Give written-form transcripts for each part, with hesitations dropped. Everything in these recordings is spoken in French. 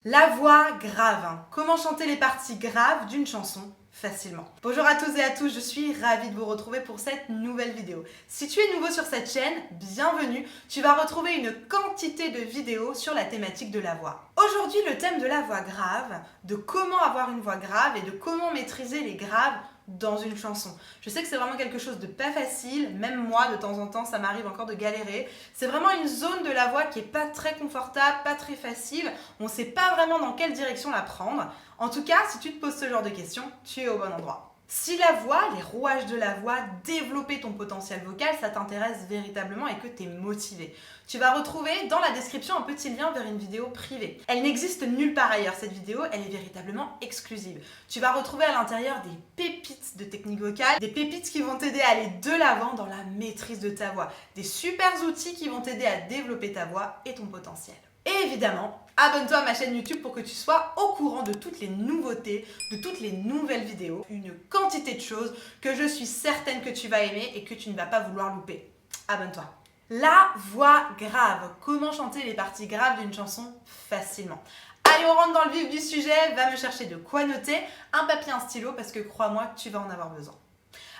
La voix grave. Comment chanter les parties graves d'une chanson facilement. Bonjour à tous et à tous, je suis ravie de vous retrouver pour cette nouvelle vidéo. Si tu es nouveau sur cette chaîne, bienvenue. Tu vas retrouver une quantité de vidéos sur la thématique de la voix. Aujourd'hui, le thème de la voix grave, de comment avoir une voix grave et de comment maîtriser les graves dans une chanson. Je sais que c'est vraiment quelque chose de pas facile, même moi de temps en temps ça m'arrive encore de galérer. C'est vraiment une zone de la voix qui est pas très confortable, pas très facile, on sait pas vraiment dans quelle direction la prendre. En tout cas, si tu te poses ce genre de questions, tu es au bon endroit. Si la voix, les rouages de la voix, développer ton potentiel vocal, ça t'intéresse véritablement et que tu es motivé, tu vas retrouver dans la description un petit lien vers une vidéo privée. Elle n'existe nulle part ailleurs, cette vidéo, elle est véritablement exclusive. Tu vas retrouver à l'intérieur des pépites de technique vocale, des pépites qui vont t'aider à aller de l'avant dans la maîtrise de ta voix, des super outils qui vont t'aider à développer ta voix et ton potentiel. Et évidemment, abonne-toi à ma chaîne YouTube pour que tu sois au courant de toutes les nouveautés, de toutes les nouvelles vidéos, une quantité de choses que je suis certaine que tu vas aimer et que tu ne vas pas vouloir louper. Abonne-toi. La voix grave. Comment chanter les parties graves d'une chanson facilement. Allez, on rentre dans le vif du sujet, va me chercher de quoi noter, un papier, un stylo, parce que crois-moi, tu vas en avoir besoin.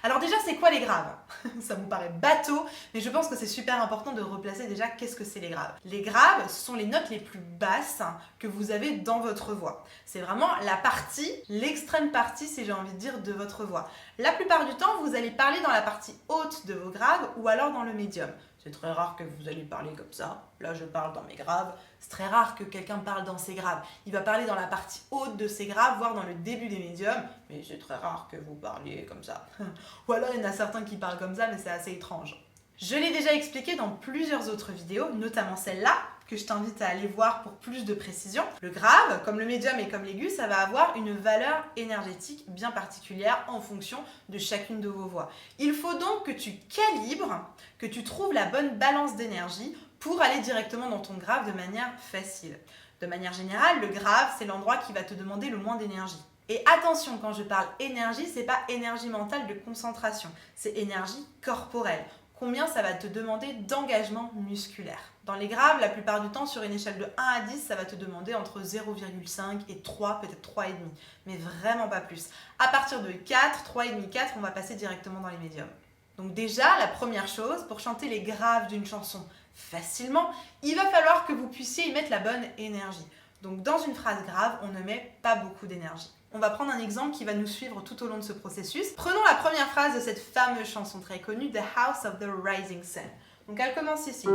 Alors déjà, c'est quoi les graves? Ça vous paraît bateau, mais je pense que c'est super important de replacer déjà qu'est-ce que c'est les graves. Les graves, ce sont les notes les plus basses que vous avez dans votre voix. C'est vraiment la partie, l'extrême partie, si j'ai envie de dire, de votre voix. La plupart du temps, vous allez parler dans la partie haute de vos graves ou alors dans le médium. C'est très rare que vous allez parler comme ça. Là, je parle dans mes graves. C'est très rare que quelqu'un parle dans ses graves. Il va parler dans la partie haute de ses graves, voire dans le début des médiums. Mais c'est très rare que vous parliez comme ça. Ou alors, il y en a certains qui parlent comme ça, mais c'est assez étrange. Je l'ai déjà expliqué dans plusieurs autres vidéos, notamment celle-là, que je t'invite à aller voir pour plus de précision. Le grave, comme le médium et comme l'aigu, ça va avoir une valeur énergétique bien particulière en fonction de chacune de vos voix. Il faut donc que tu calibres, que tu trouves la bonne balance d'énergie pour aller directement dans ton grave de manière facile. De manière générale, le grave, c'est l'endroit qui va te demander le moins d'énergie. Et attention, quand je parle énergie, c'est pas énergie mentale de concentration, c'est énergie corporelle. Combien ça va te demander d'engagement musculaire. Dans les graves, la plupart du temps, sur une échelle de 1 à 10, ça va te demander entre 0,5 et 3, peut-être 3,5, mais vraiment pas plus. À partir de 4, 3,5, 4, on va passer directement dans les médiums. Donc déjà, la première chose, pour chanter les graves d'une chanson facilement, il va falloir que vous puissiez y mettre la bonne énergie. Donc dans une phrase grave, on ne met pas beaucoup d'énergie. On va prendre un exemple qui va nous suivre tout au long de ce processus. Prenons la première phrase de cette fameuse chanson très connue, The House of the Rising Sun. Donc elle commence ici.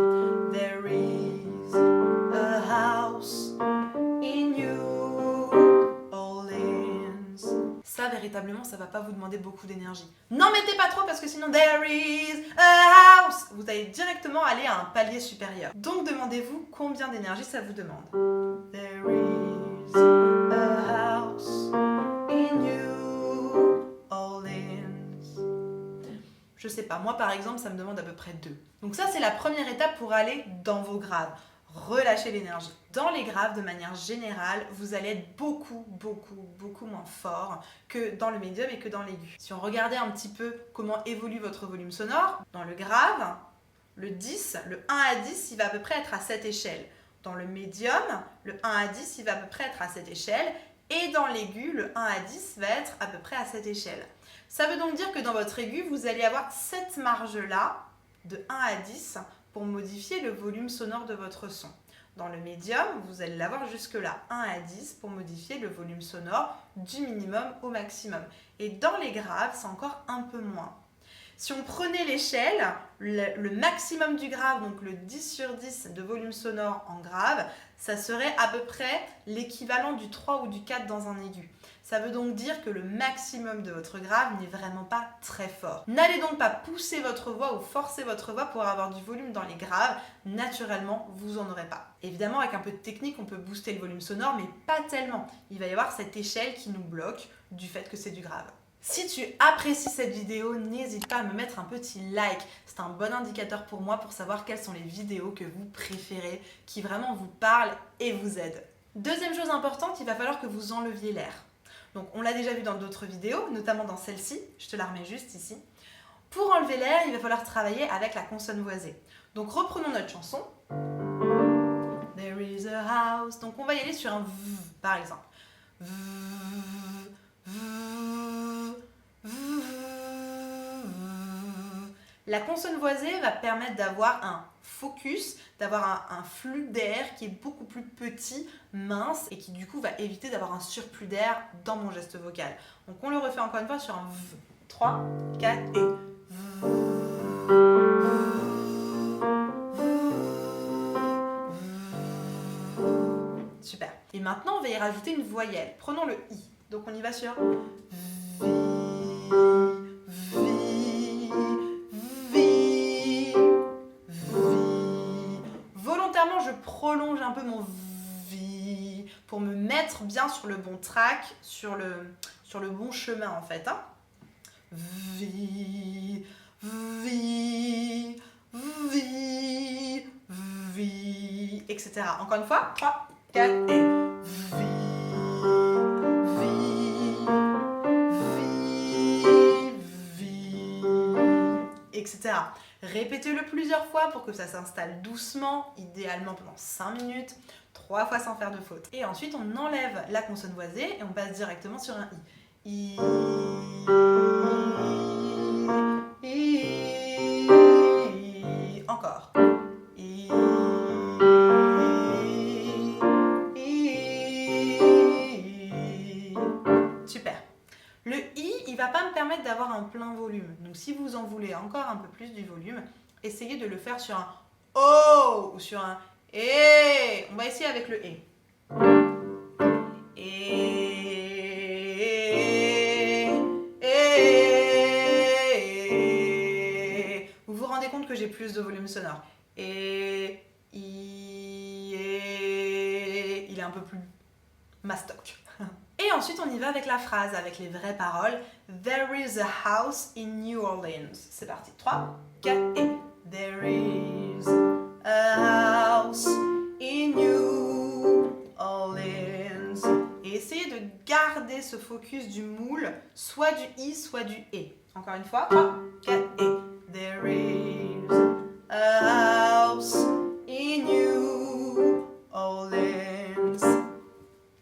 There is a house in New Orleans. Ça, véritablement, ça va pas vous demander beaucoup d'énergie. N'en mettez pas trop parce que sinon, there is a house. Vous allez directement aller à un palier supérieur. Donc demandez-vous combien d'énergie ça vous demande. There is a house in New Orleans. Je sais pas, moi par exemple, ça me demande à peu près 2. Donc ça, c'est la première étape pour aller dans vos graves. Relâchez l'énergie. Dans les graves, de manière générale, vous allez être beaucoup moins fort que dans le médium et que dans l'aigu. Si on regardait un petit peu comment évolue votre volume sonore, dans le grave, le 10, le 1 à 10, il va à peu près être à cette échelle. Dans le médium, le 1 à 10, il va à peu près être à cette échelle. Et dans l'aigu, le 1 à 10 va être à peu près à cette échelle. Ça veut donc dire que dans votre aigu, vous allez avoir cette marge-là, de 1 à 10, pour modifier le volume sonore de votre son. Dans le médium, vous allez l'avoir jusque-là, 1 à 10, pour modifier le volume sonore du minimum au maximum. Et dans les graves, c'est encore un peu moins. Si on prenait l'échelle, le maximum du grave, donc le 10 sur 10 de volume sonore en grave, ça serait à peu près l'équivalent du 3 ou du 4 dans un aigu. Ça veut donc dire que le maximum de votre grave n'est vraiment pas très fort. N'allez donc pas pousser votre voix ou forcer votre voix pour avoir du volume dans les graves. Naturellement, vous n'en aurez pas. Évidemment, avec un peu de technique, on peut booster le volume sonore, mais pas tellement. Il va y avoir cette échelle qui nous bloque du fait que c'est du grave. Si tu apprécies cette vidéo, n'hésite pas à me mettre un petit like. C'est un bon indicateur pour moi pour savoir quelles sont les vidéos que vous préférez, qui vraiment vous parlent et vous aident. Deuxième chose importante, il va falloir que vous enleviez l'air. Donc on l'a déjà vu dans d'autres vidéos, notamment dans celle-ci, je te la remets juste ici. Pour enlever l'air, il va falloir travailler avec la consonne voisée. Donc reprenons notre chanson. There is a house. Donc on va y aller sur un V par exemple. V, v, v, v. La consonne voisée va permettre d'avoir un focus, d'avoir un flux d'air qui est beaucoup plus petit, mince, et qui du coup va éviter d'avoir un surplus d'air dans mon geste vocal. Donc on le refait encore une fois sur un V. 3, 4 et super. Et maintenant on va y rajouter une voyelle. Prenons le I. Donc on y va sur V, V, V, V. Volontairement je prolonge un peu mon V pour me mettre bien sur le bon track, sur le bon chemin en fait. Hein. V, V, V, V, etc. Encore une fois, 3, 4 et V, V, V, V, etc. Répétez-le plusieurs fois pour que ça s'installe doucement, idéalement pendant 5 minutes, 3 fois sans faire de faute. Et ensuite, on enlève la consonne voisée et on passe directement sur un I. Encore. Super. Le I, il va pas me permettre d'avoir un plein volume. Donc si vous en voulez encore un peu plus du volume, essayez de le faire sur un O ou sur un E. On va essayer avec le E. Vous vous rendez compte que j'ai plus de volume sonore. Et il est un peu plus mastoc. Et ensuite on y va avec la phrase, avec les vraies paroles. There is a house in New Orleans. C'est parti. 3, 4 et There is a house in New Orleans. Et essayez de garder ce focus du moule, soit du I, soit du E. Encore une fois. 3, 4 et There is a house in New Orleans.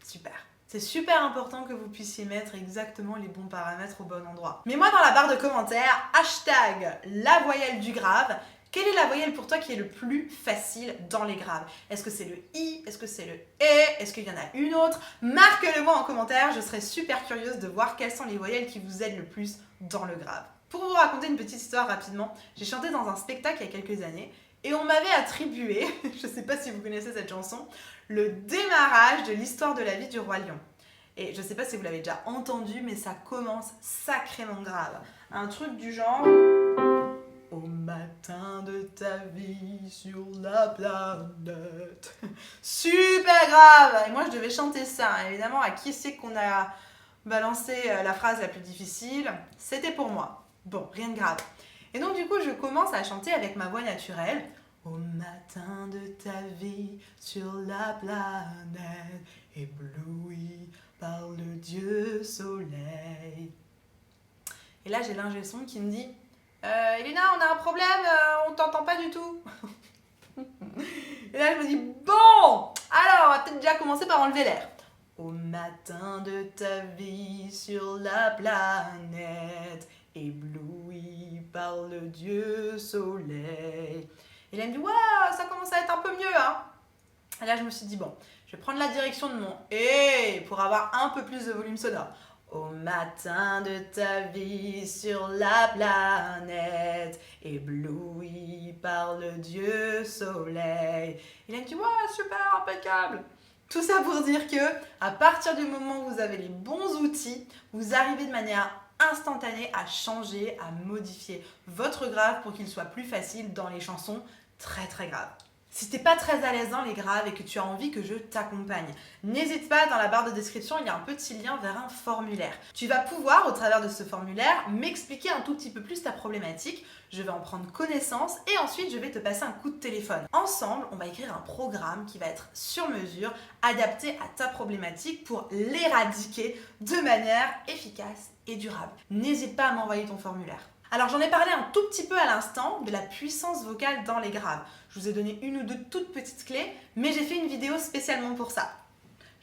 Super. C'est super important que vous puissiez mettre exactement les bons paramètres au bon endroit. Mets-moi dans la barre de commentaires, hashtag la voyelle du grave. Quelle est la voyelle pour toi qui est le plus facile dans les graves? Est-ce que c'est le I? Est-ce que c'est le E? Est-ce qu'il y en a une autre? Marque-le-moi en commentaire, je serais super curieuse de voir quelles sont les voyelles qui vous aident le plus dans le grave. Pour vous raconter une petite histoire rapidement, j'ai chanté dans un spectacle il y a quelques années et on m'avait attribué, je ne sais pas si vous connaissez cette chanson, le démarrage de l'histoire de la vie du roi lion. Et je ne sais pas si vous l'avez déjà entendu, mais ça commence sacrément grave. Un truc du genre... Au matin de ta vie sur la planète. Super grave! Et moi je devais chanter ça. Évidemment, à qui c'est qu'on a balancé la phrase la plus difficile? C'était pour moi. Bon, rien de grave. Et donc du coup, je commence à chanter avec ma voix naturelle. Au matin de ta vie sur la planète, ébloui par le Dieu soleil. Et là, j'ai l'ingé son qui me dit Elena, on a un problème, on t'entend pas du tout. Et là, je me dis bon, alors on va peut-être déjà commencer par enlever l'air. Au matin de ta vie sur la planète, ébloui par le Dieu soleil. Et là, elle me dit ouais, ça commence à être un peu mieux, hein. Et là, je me suis dit bon, je vais prendre la direction de mon et pour avoir un peu plus de volume sonore. Au matin de ta vie sur la planète, ébloui par le Dieu soleil. Et là, elle me dit ouais, super, impeccable. Tout ça pour dire que à partir du moment où vous avez les bons outils, vous arrivez de manière instantanée à changer, à modifier votre grave pour qu'il soit plus facile dans les chansons très très graves. Si t'es pas très à l'aise dans les graves et que tu as envie que je t'accompagne, n'hésite pas, dans la barre de description, il y a un petit lien vers un formulaire. Tu vas pouvoir, au travers de ce formulaire, m'expliquer un tout petit peu plus ta problématique. Je vais en prendre connaissance et ensuite je vais te passer un coup de téléphone. Ensemble, on va écrire un programme qui va être sur mesure, adapté à ta problématique pour l'éradiquer de manière efficace et durable. N'hésite pas à m'envoyer ton formulaire. Alors j'en ai parlé un tout petit peu à l'instant de la puissance vocale dans les graves. Je vous ai donné une ou deux toutes petites clés, mais j'ai fait une vidéo spécialement pour ça.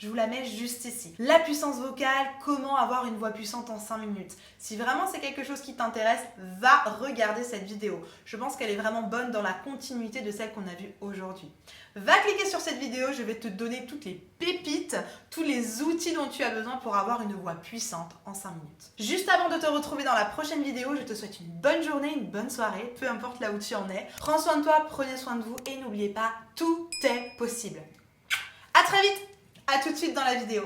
Je vous la mets juste ici. La puissance vocale, comment avoir une voix puissante en 5 minutes. Si vraiment c'est quelque chose qui t'intéresse, va regarder cette vidéo. Je pense qu'elle est vraiment bonne dans la continuité de celle qu'on a vue aujourd'hui. Va cliquer sur cette vidéo, je vais te donner toutes les pépites, tous les outils dont tu as besoin pour avoir une voix puissante en 5 minutes. Juste avant de te retrouver dans la prochaine vidéo, je te souhaite une bonne journée, une bonne soirée, peu importe là où tu en es. Prends soin de toi, prenez soin de vous et n'oubliez pas, tout est possible. À très vite! À tout de suite dans la vidéo.